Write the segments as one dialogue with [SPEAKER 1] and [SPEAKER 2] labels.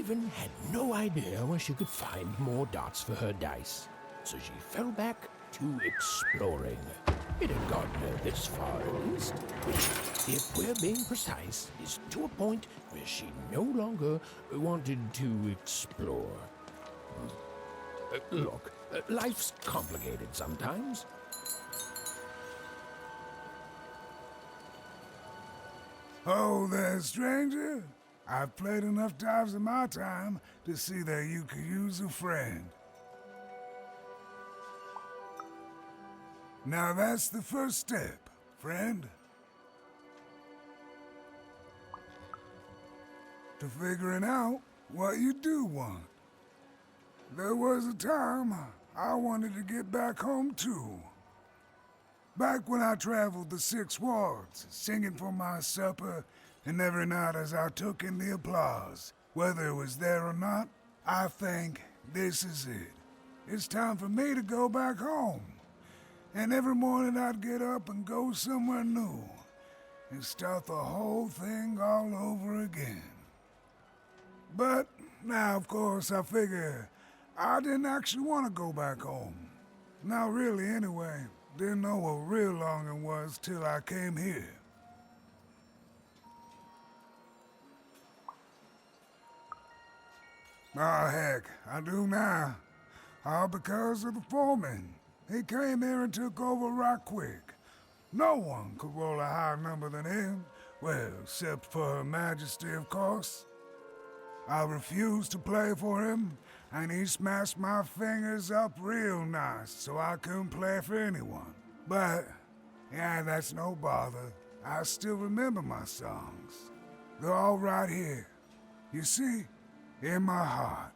[SPEAKER 1] Raven had no idea where she could find more dots for her dice, so she fell back to exploring. It had gotten her this far at least, which, if we're being precise, is to a point where she no longer wanted to explore. Look, life's complicated sometimes.
[SPEAKER 2] Oh there, stranger. I've played enough times in my time to see that you could use a friend. Now that's the first step, friend. To figuring out what you do want. There was a time I wanted to get back home too. Back when I traveled the 6 wards, singing for my supper, and every night as I took in the applause, whether it was there or not, I think this is it. It's time for me to go back home. And every morning I'd get up and go somewhere new, and start the whole thing all over again. But now, of course, I figure I didn't actually want to go back home. Not really, anyway. Didn't know what real longing was till I came here. Oh, heck, I do now. All because of the foreman. He came here and took over right quick. No one could roll a higher number than him. Well, except for Her Majesty, of course. I refused to play for him, and he smashed my fingers up real nice so I couldn't play for anyone. But, yeah, that's no bother. I still remember my songs. They're all right here. You see, in my heart.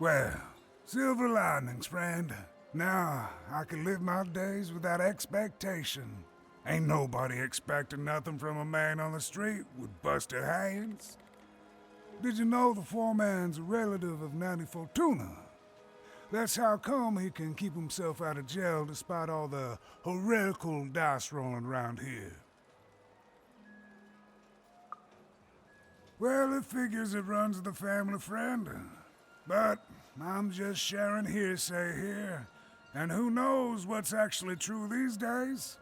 [SPEAKER 2] Well, silver linings, friend. Now I can live my days without expectation. Ain't nobody expecting nothing from a man on the street with busted hands. Did you know the foreman's a relative of Nanny Fortuna? That's how come he can keep himself out of jail despite all the heretical dice rolling around here. Well, it figures it runs the family, friend. But I'm just sharing hearsay here. And who knows what's actually true these days?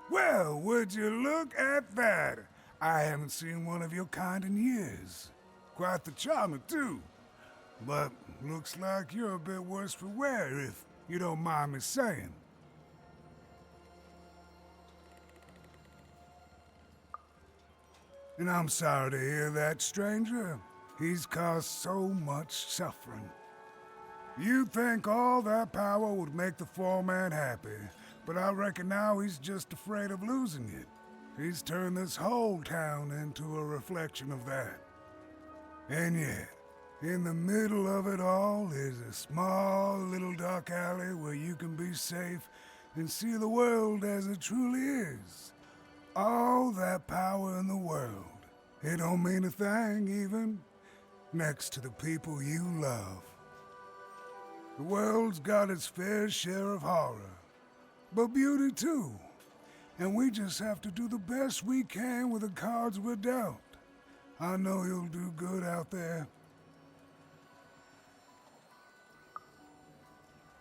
[SPEAKER 2] Well, would you look at that? I haven't seen one of your kind in years. Quite the charmer, too. But looks like you're a bit worse for wear, if you don't mind me saying. And I'm sorry to hear that, stranger. He's caused so much suffering. You'd think all that power would make the foreman happy, but I reckon now he's just afraid of losing it. He's turned this whole town into a reflection of that. And yet, in the middle of it all is a small little dark alley where you can be safe and see the world as it truly is. All that power in the world. It don't mean a thing, even, next to the people you love. The world's got its fair share of horror, but beauty too. And we just have to do the best we can with the cards we're dealt. I know you'll do good out there.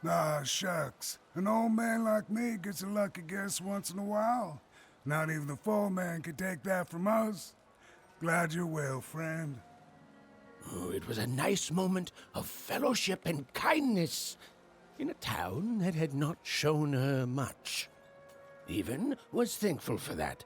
[SPEAKER 2] Ah, shucks. An old man like me gets a lucky guess once in a while. Not even the foreman can take that from us. Glad you're well, friend.
[SPEAKER 1] Oh, it was a nice moment of fellowship and kindness in a town that had not shown her much. Even was thankful for that.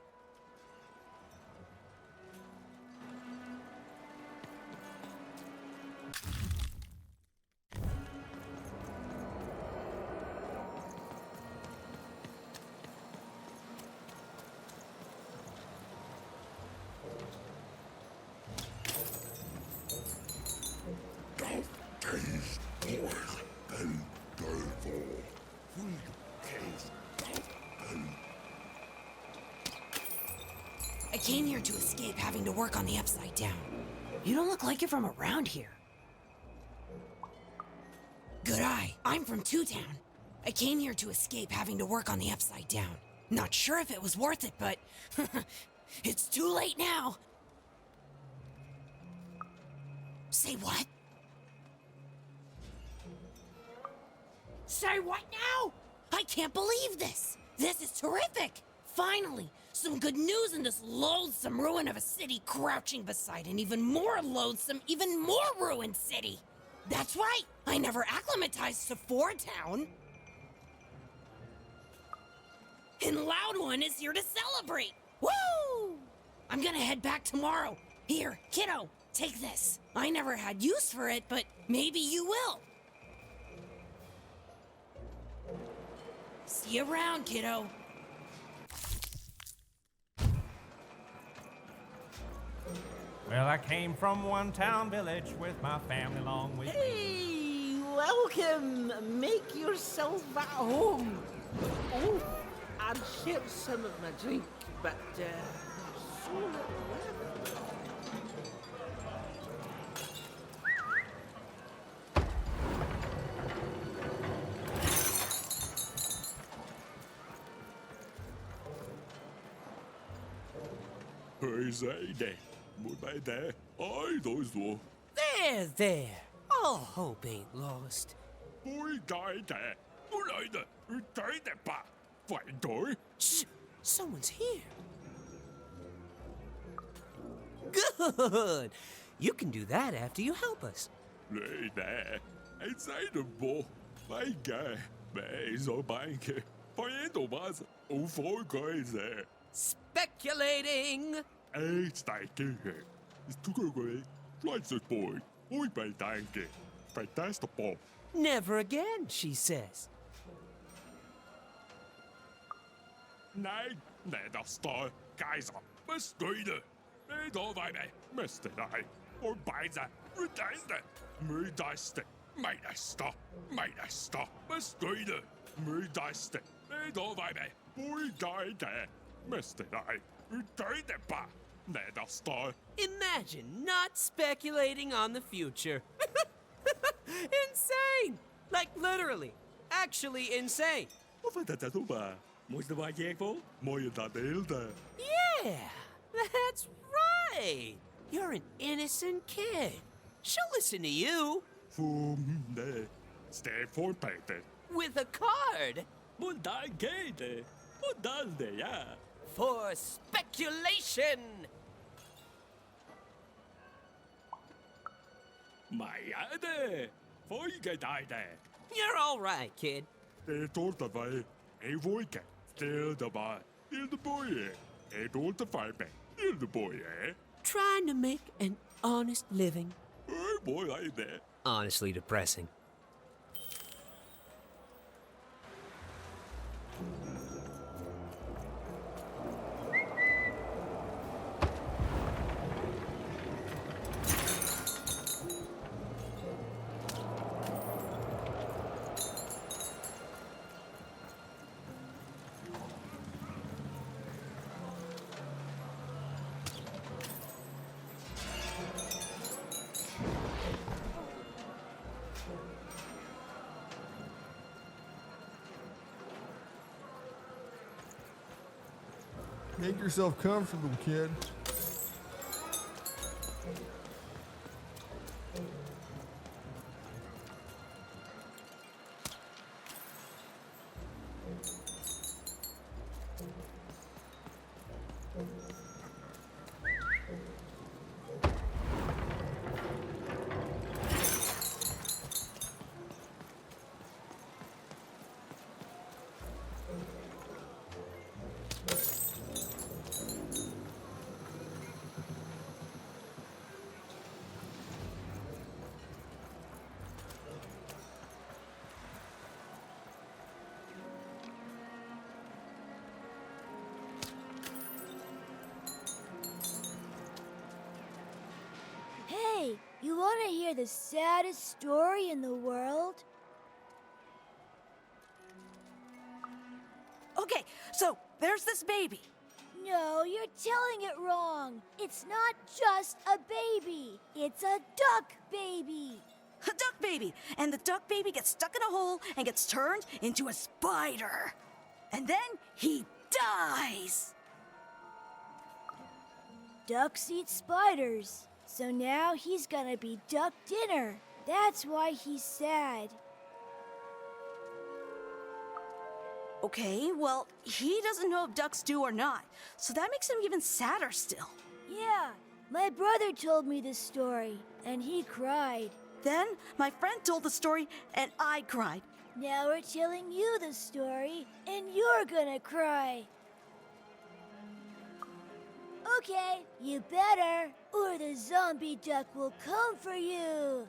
[SPEAKER 3] I came here to escape having to work on the Upside Down. You don't look like you're from around here. Good eye. I'm from Two Town. I came here to escape having to work on the Upside Down. Not sure if it was worth it, but it's too late now. Say what? Say what now? I can't believe this. This is terrific. Finally, some good news in this loathsome ruin of a city crouching beside an even more loathsome, even more ruined city. That's right. I never acclimatized to Four Town. And Loud One is here to celebrate. Woo! I'm gonna head back tomorrow. Here, kiddo, take this. I never had use for it, but maybe you will. See you around, kiddo.
[SPEAKER 4] Well, I came from one town village with my family along with me.
[SPEAKER 5] Hey, welcome. Make yourself at home. Oh, I'd share some of my drink, but there's so little left.
[SPEAKER 6] Hur säger det? Mot mig där. Aj då så.
[SPEAKER 5] There. All hope ain't lost.
[SPEAKER 6] Oj, där det. Och nej det. Där det bara. Vad då?
[SPEAKER 5] Shh, someone's here. Good. You can do that after you help us.
[SPEAKER 6] Nej, nej. Jag säger det bara. Vad gör? Men så banke. Vad är det bara? Och folk är där.
[SPEAKER 5] Speculating.
[SPEAKER 6] Ej, stejke. Stukker Flights boy. Oj, bij danke. Fantastic ball.
[SPEAKER 5] Never again, she says.
[SPEAKER 6] Nej, der står kejser med støyde. Det er vej med, mester dig. Og bejse, uddejste, mødejste, mejderster, med støyde, mødejste. Det er vej med, uddejste, mester dig, uddejste bare. Der står.
[SPEAKER 5] Imagine not speculating on the future. Insane! Like literally. Actually insane.
[SPEAKER 6] Hvorfor det så bare? Måste bare jeg på? Må jeg da dele?
[SPEAKER 5] Yeah, that's right. You're an innocent kid. She'll listen to you.
[SPEAKER 6] Nej, stay for paper.
[SPEAKER 5] With a card.
[SPEAKER 6] Må da gæde. Må da det, ja.
[SPEAKER 5] For speculation.
[SPEAKER 6] Mig er det. For ikke dig da.
[SPEAKER 5] You're all right, kid.
[SPEAKER 6] Det er tålt af vej. Jeg får ikke. Det er bare. Lille boy. Jeg er tålt af fejbe. Lille boy, ja.
[SPEAKER 5] Trying to make an honest living.
[SPEAKER 6] Boy, er det.
[SPEAKER 5] Honestly depressing.
[SPEAKER 7] Make yourself comfortable, kid.
[SPEAKER 8] Hey, you want to hear the saddest story in the world?
[SPEAKER 9] Okay, so there's this baby.
[SPEAKER 8] No, you're telling it wrong. It's not just a baby. It's a duck baby.
[SPEAKER 9] A duck baby. And the duck baby gets stuck in a hole and gets turned into a spider. And then he dies!
[SPEAKER 8] Ducks eat spiders, so now he's gonna be duck dinner. That's why he's sad.
[SPEAKER 9] Okay, well, he doesn't know if ducks do or not, so that makes him even sadder still.
[SPEAKER 8] Yeah, my brother told me this story, and he cried.
[SPEAKER 9] Then my friend told the story, and I cried.
[SPEAKER 8] Now we're telling you the story, and you're gonna cry. Okay, you better, or the zombie duck will come for you.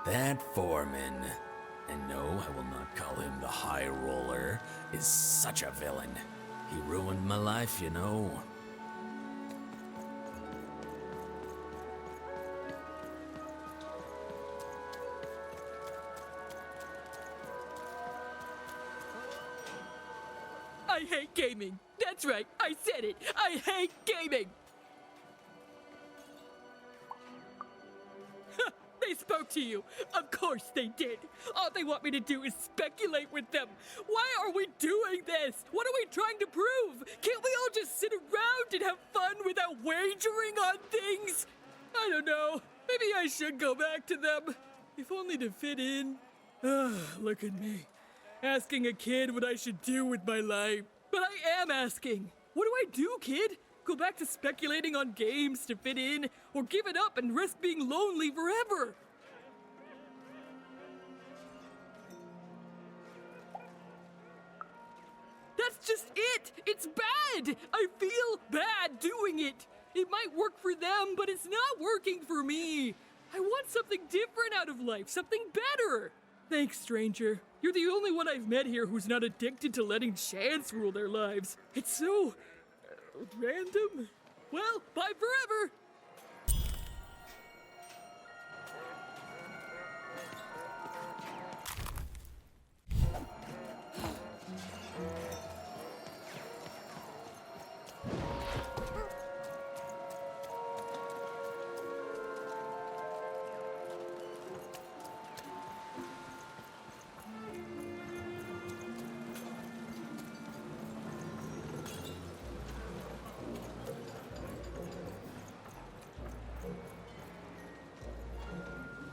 [SPEAKER 10] That foreman, and no, I will not call him the High Roller, is such a villain. He ruined my life, you know.
[SPEAKER 11] I hate gaming. That's right, I said it. I hate gaming. They spoke to you. Of course they did. All they want me to do is speculate with them. Why are we doing this? What are we trying to prove? Can't we all just sit around and have fun without wagering on things? I don't know. Maybe I should go back to them. If only to fit in. Look at me. Asking a kid what I should do with my life. But I am asking. What do I do, kid? Go back to speculating on games to fit in, or give it up and risk being lonely forever? That's just it! It's bad! I feel bad doing it! It might work for them, but it's not working for me! I want something different out of life, something better! Thanks, stranger. You're the only one I've met here who's not addicted to letting chance rule their lives. It's so... random? Well, bye forever!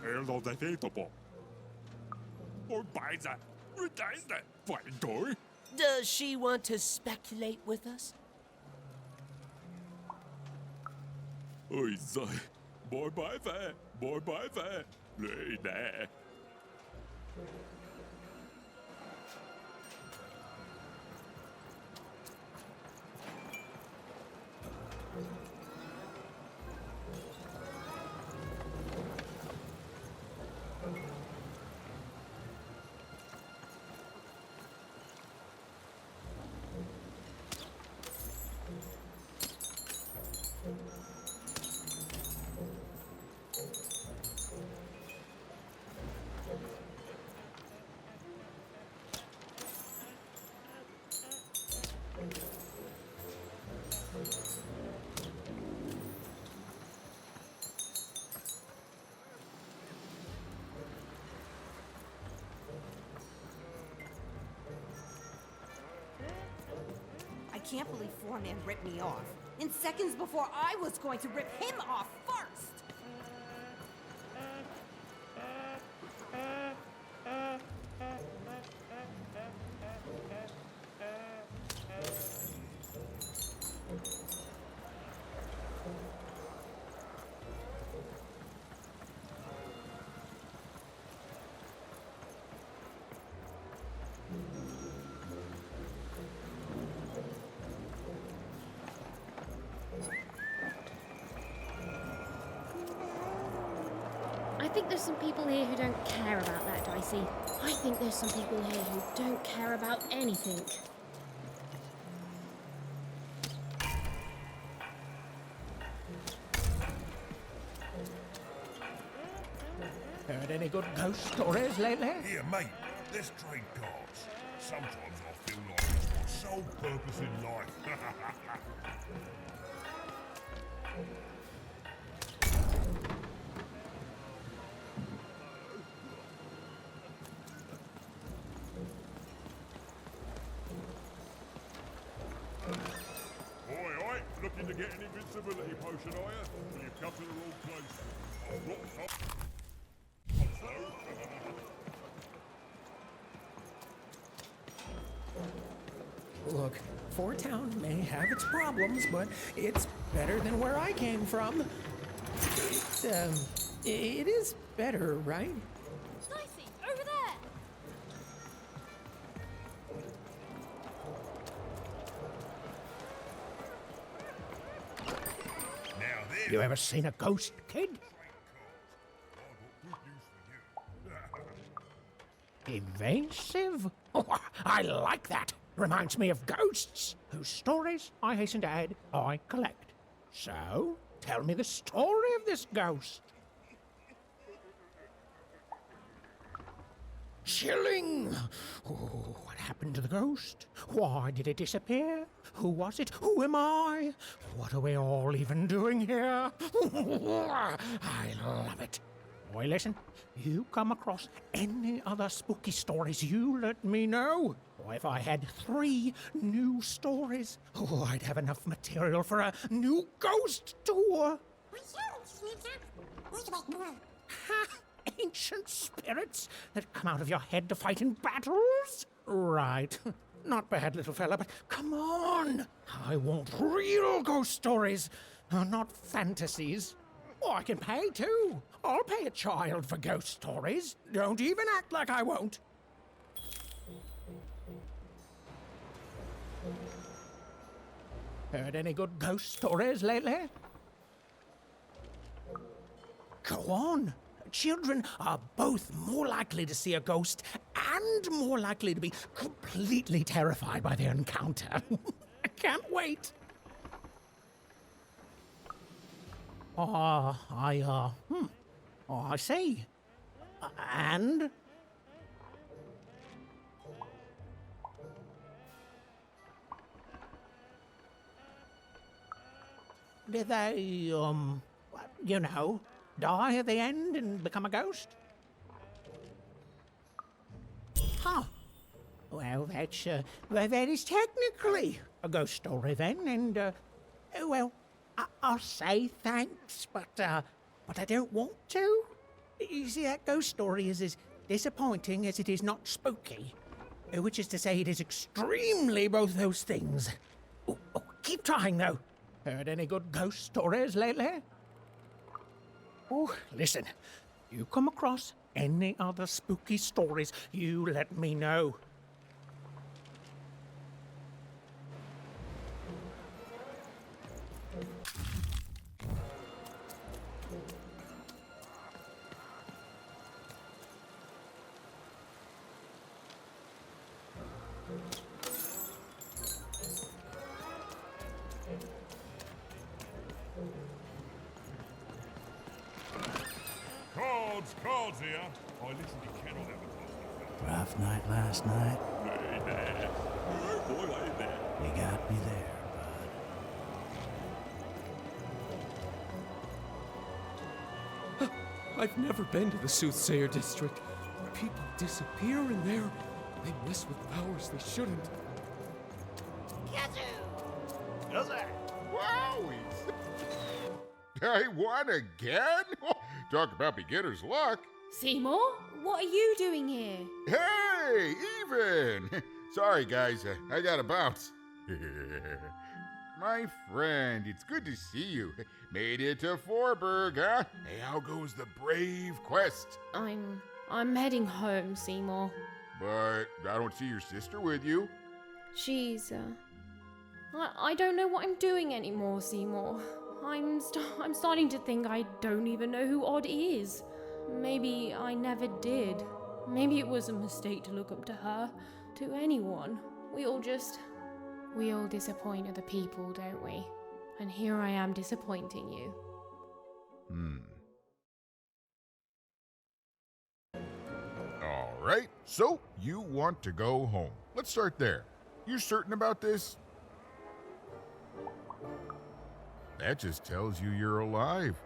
[SPEAKER 6] Hello, the Fourburg. Fourburg, redeinde, Fourburg.
[SPEAKER 5] Does she want to speculate with us?
[SPEAKER 6] Oi, sei, Fourburg, nee, nee.
[SPEAKER 3] I can't believe Foreman ripped me off. In seconds before I was going to rip him off first.
[SPEAKER 12] think there's some people here who don't care about that, Dicey. I think there's some people here who don't care about anything.
[SPEAKER 1] Heard any good ghost stories lately?
[SPEAKER 13] Here, mate, let's trade cards. Sometimes I feel like it's my sole purpose in life.
[SPEAKER 6] Oi, looking to get an invincibility potion, are you? Well, you've come to the wrong place. I've got some.
[SPEAKER 1] Look, Four Town may have its problems, but it's better than where I came from. It is better, right?
[SPEAKER 8] Dicey, over there!
[SPEAKER 1] You ever seen a ghost, kid? Evasive? Oh, I like that. Reminds me of ghosts, whose stories, I hasten to add, I collect. So, tell me the story of this ghost. Chilling! Oh, what happened to the ghost? Why did it disappear? Who was it? Who am I? What are we all even doing here? I love it. Boy, listen. You come across any other spooky stories, you let me know. Or if I had 3 new stories, I'd have enough material for a new ghost tour. Ha! Ancient spirits that come out of your head to fight in battles? Right. Not bad, little fella, but come on. I want real ghost stories, not fantasies. Oh, I can pay too. I'll pay a child for ghost stories. Don't even act like I won't. Heard any good ghost stories lately? Go on. Children are both more likely to see a ghost and more likely to be completely terrified by their encounter. I can't wait. I see. And? Did they, die at the end and become a ghost? Huh. Well, that is technically a ghost story then, and, I'll say thanks, but I don't want to. You see, that ghost story is as disappointing as it is not spooky. Which is to say, it is extremely both those things. Oh, keep trying, though. Heard any good ghost stories lately? Oh, listen. You come across any other spooky stories, you let me know.
[SPEAKER 6] Cards here. I listen to cannot have a
[SPEAKER 14] Rough night last night.
[SPEAKER 6] Hey there. Boy, hey there.
[SPEAKER 14] You got me there, bud.
[SPEAKER 15] I've never been to the Soothsayer District. People disappear in there. They mess with powers they shouldn't.
[SPEAKER 16] Wowies! I won again? Talk about beginner's luck.
[SPEAKER 12] Seymour, what are you doing here?
[SPEAKER 16] Hey, even! Sorry, guys, I gotta bounce. My friend, it's good to see you. Made it to Fourburg, huh? Hey, how goes the brave quest?
[SPEAKER 12] I'm heading home, Seymour.
[SPEAKER 16] But I don't see your sister with you.
[SPEAKER 12] She's, I don't know what I'm doing anymore, Seymour. I'm starting to think I don't even know who Odd is. maybe I never did. Maybe it was a mistake to look up to her, to anyone. We all disappoint other people, don't we? And here I am disappointing you.
[SPEAKER 16] All right, so you want to go home. Let's start there. You certain about this? That just tells you you're alive.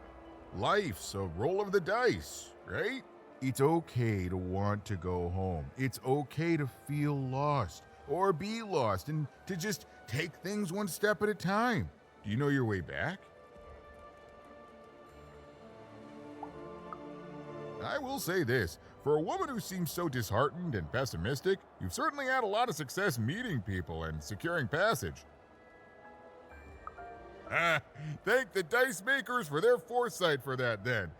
[SPEAKER 16] Life's a roll of the dice, right? It's okay to want to go home. It's okay to feel lost or be lost and to just take things one step at a time. Do you know your way back? I will say this. For a woman who seems so disheartened and pessimistic, you've certainly had a lot of success meeting people and securing passage. Thank the dice makers for their foresight for that, then.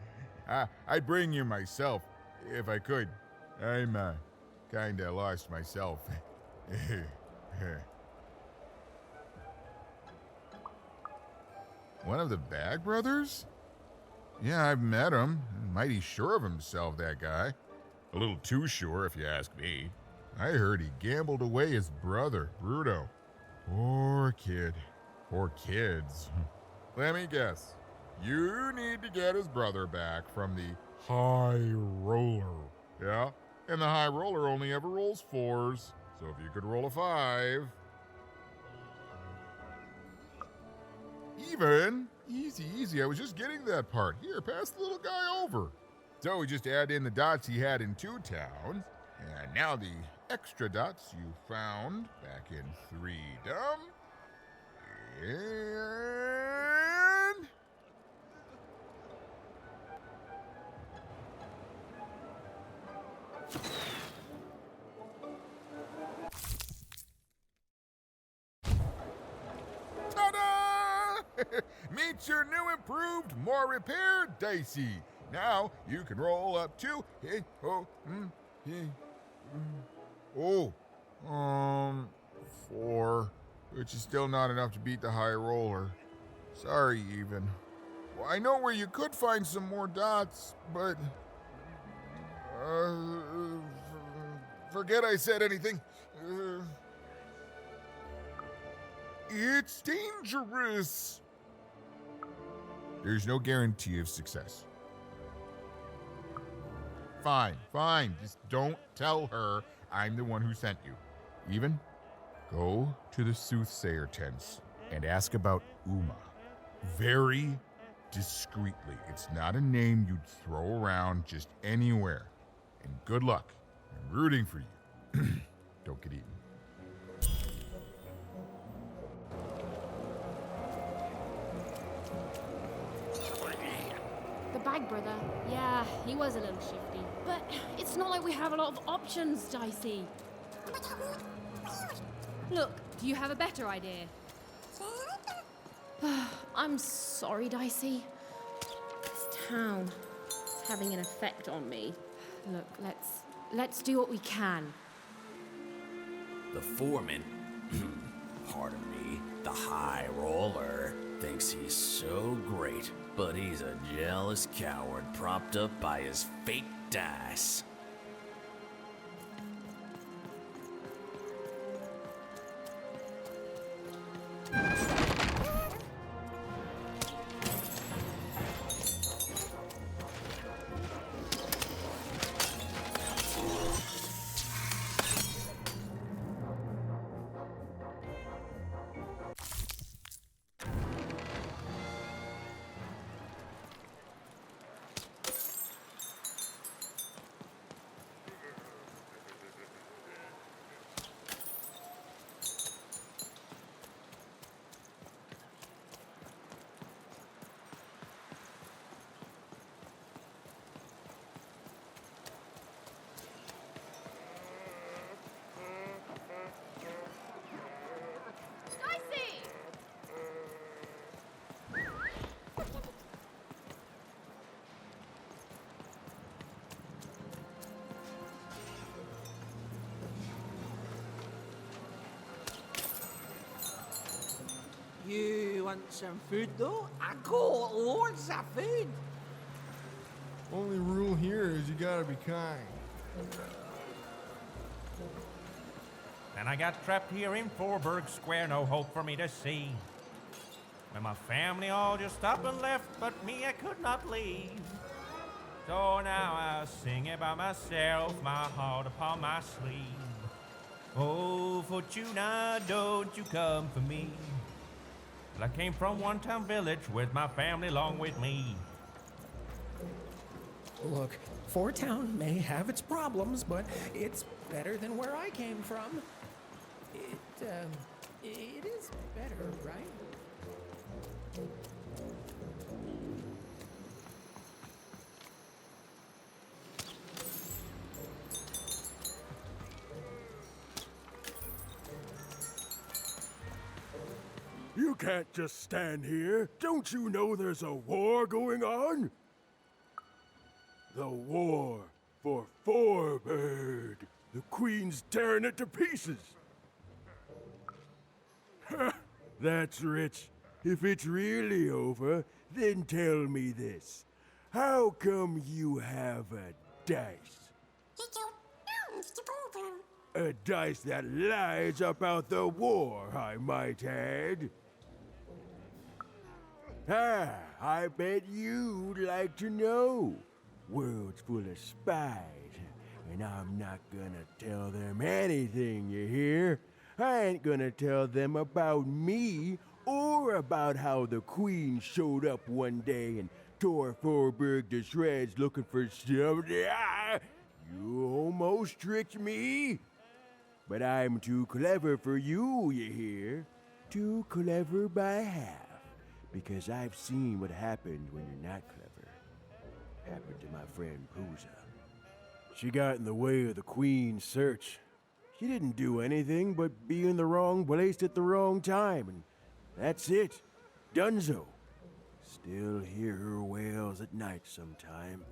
[SPEAKER 16] I'd bring you myself, if I could. I'm, kinda lost myself. One of the Bag Brothers? Yeah, I've met him. Mighty sure of himself, that guy. A little too sure, if you ask me. I heard he gambled away his brother, Bruto. Poor kid. Poor kids. Let me guess. You need to get his brother back from the High Roller. Yeah? And the High Roller only ever rolls 4s. So if you could roll a 5. Even. Easy, easy. I was just getting that part. Here, pass the little guy over. So we just add in the dots he had in 2 towns. And now the extra dots you found back in 3dom. And... ta-da! Meet your new improved, more repaired Dicey. Now you can roll up to 4, which is still not enough to beat the High Roller. Sorry, even. Well, I know where you could find some more dots, but forget I said anything. It's dangerous. There's no guarantee of success. Fine. Just don't tell her I'm the one who sent you. Even, go to the soothsayer tents and ask about Uma. Very discreetly. It's not a name you'd throw around just anywhere. And good luck. I'm rooting for you. Don't get eaten.
[SPEAKER 12] The Bag Brother, yeah, he was a little shifty. But it's not like we have a lot of options, Dicey. Look, do you have a better idea? I'm sorry, Dicey. This town is having an effect on me. Look, let's do what we can.
[SPEAKER 10] The foreman, pardon me, the High Roller, thinks he's so great, but he's a jealous coward propped up by his fake dice.
[SPEAKER 5] You want some food, though? I got loads of food.
[SPEAKER 7] Only rule here is you gotta be kind.
[SPEAKER 4] And I got trapped here in Fourburg Square, no hope for me to see. When my family all just up and left, but me I could not leave. So now I sing it by myself, my heart upon my sleeve. Oh, Fortuna, don't you come for me. Well, I came from one town village with my family along with me.
[SPEAKER 1] Look, Four Town may have its problems, but it's better than where I came from. It is better, right?
[SPEAKER 17] You can't just stand here. Don't you know there's a war going on? The war for Fourburg. The Queen's tearing it to pieces. That's rich. If it's really over, then tell me this. How come you have a dice? A dice that lies about the war, I might add. I bet you'd like to know. World's full of spies, and I'm not gonna tell them anything, you hear? I ain't gonna tell them about me, or about how the Queen showed up one day and tore Fourburg to shreds looking for something. You almost tricked me. But I'm too clever for you, you hear? Too clever by half. Because I've seen what happened when you're not clever. Happened to my friend Pooza. She got in the way of the Queen's search. She didn't do anything but be in the wrong place at the wrong time, and that's it. Dunzo. Still hear her wails at night sometime.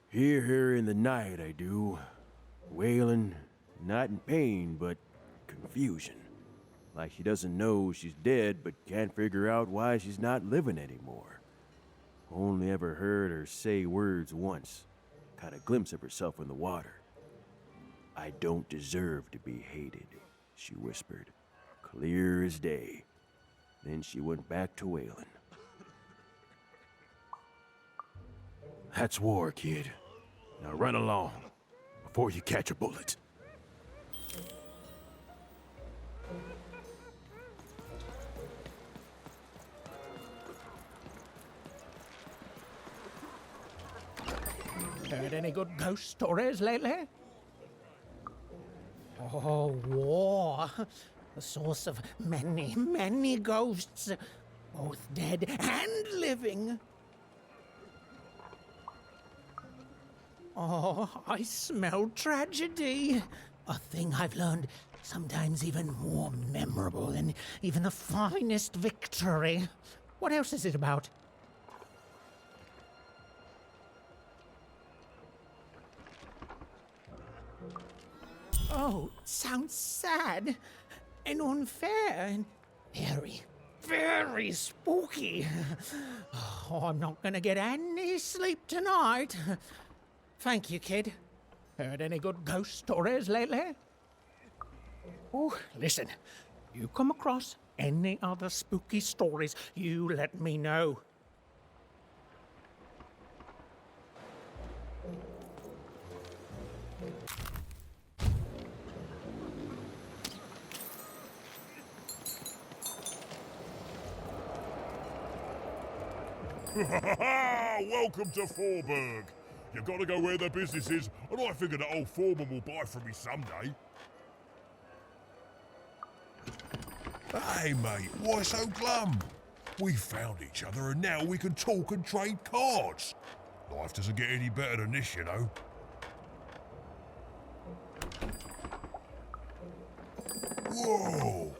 [SPEAKER 17] Hear her in the night, I do. Wailing, not in pain, but confusion. Like she doesn't know she's dead, but can't figure out why she's not living anymore. Only ever heard her say words once. Caught a glimpse of herself in the water. I don't deserve to be hated, she whispered, clear as day. Then she went back to wailing. That's war, kid. Now run along, before you catch a bullet.
[SPEAKER 1] Heard any good ghost stories lately? Oh, war. The source of many, many ghosts, both dead and living. Oh, I smell tragedy. A thing I've learned sometimes even more memorable than even the finest victory. What else is it about? Oh, sounds sad and unfair and very, very spooky. Oh, I'm not gonna get any sleep tonight. Thank you, kid. Heard any good ghost stories lately? Oh, listen. You come across any other spooky stories, you let me know.
[SPEAKER 13] Welcome to Fourburg. You've got to go where the business is, and I figure that old foreman will buy from me someday. Hey, mate, why so glum? We found each other, and now we can talk and trade cards. Life doesn't get any better than this, you know. Whoa!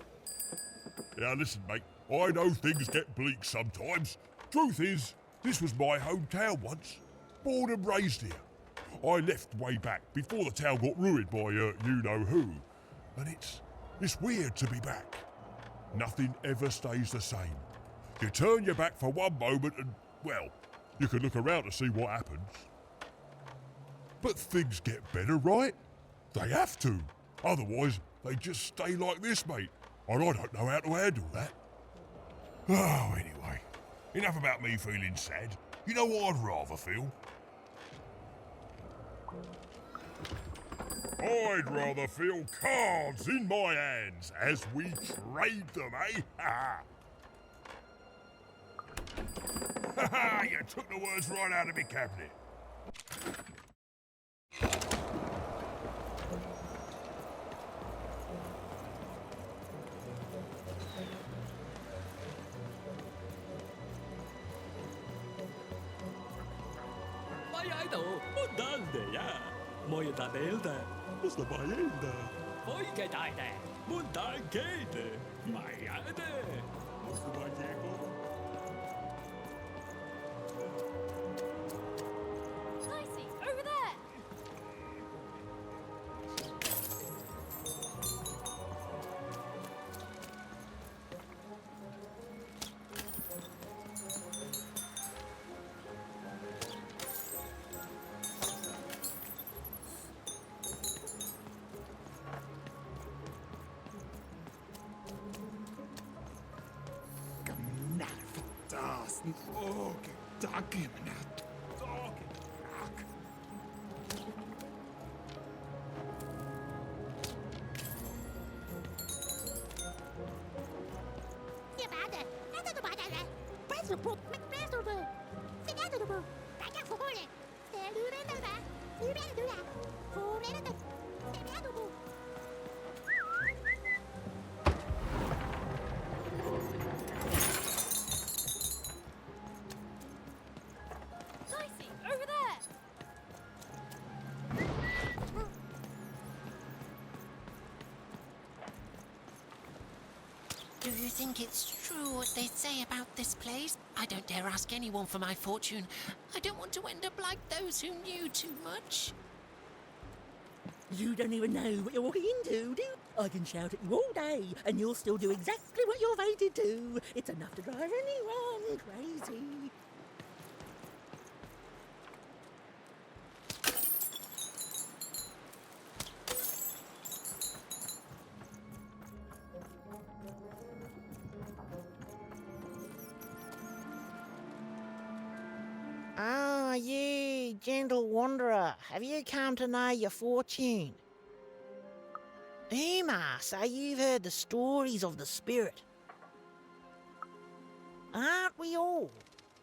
[SPEAKER 13] Now listen, mate, I know things get bleak sometimes. Truth is, this was my hometown once. Born and raised here. I left way back before the town got ruined by you-know-who. And it's weird to be back. Nothing ever stays the same. You turn your back for one moment and well, you can look around to see what happens. But things get better, right? They have to. Otherwise, they just stay like this, mate. And I don't know how to handle that. Oh, anyway. Enough about me feeling sad. You know what I'd rather feel? I'd rather feel cards in my hands as we trade them, eh? Ha ha! You took the words right out of me cabinet.
[SPEAKER 18] Maiaido, mondande, Moja elde, musta baienda. Poike taide, mundan keide, maiade, musta baiego.
[SPEAKER 8] Dicey, over there!
[SPEAKER 2] Oke, takim nat.
[SPEAKER 8] Dicey, over there!
[SPEAKER 19] Do you think it's true what they say about this place? I don't dare ask anyone for my fortune. I don't want to end up like those who knew too much.
[SPEAKER 20] You don't even know what you're walking into, do you? I can shout at you all day, and you'll still do exactly what you're fated to. It's enough to drive anyone crazy.
[SPEAKER 5] Ah, you, gentle wanderer, have you come to know your fortune? Uma, so you've heard the stories of the spirit. Aren't we all?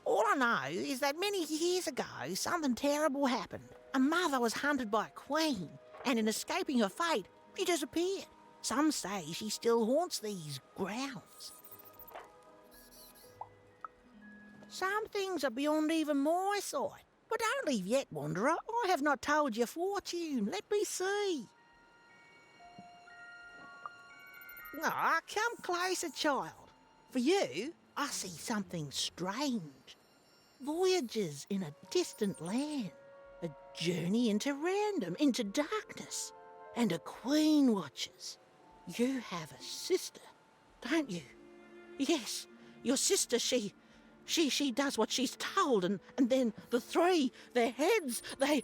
[SPEAKER 5] All I know is that many years ago, something terrible happened. A mother was hunted by a queen, and in escaping her fate, she disappeared. Some say she still haunts these grounds. Some things are beyond even my sight. But don't leave yet, wanderer. I have not told your fortune. Let me see. Ah, come closer, child. For you, I see something strange. Voyages in a distant land. A journey into random, into darkness. And a queen watches. You have a sister, don't you? Yes, your sister, she does what she's told, and then the three, their heads, they...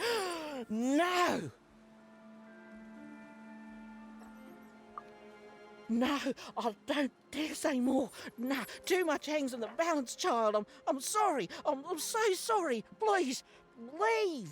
[SPEAKER 5] No! No, I don't dare say more. No, too much hangs on the balance, child. I'm sorry. I'm so sorry. Please, leave.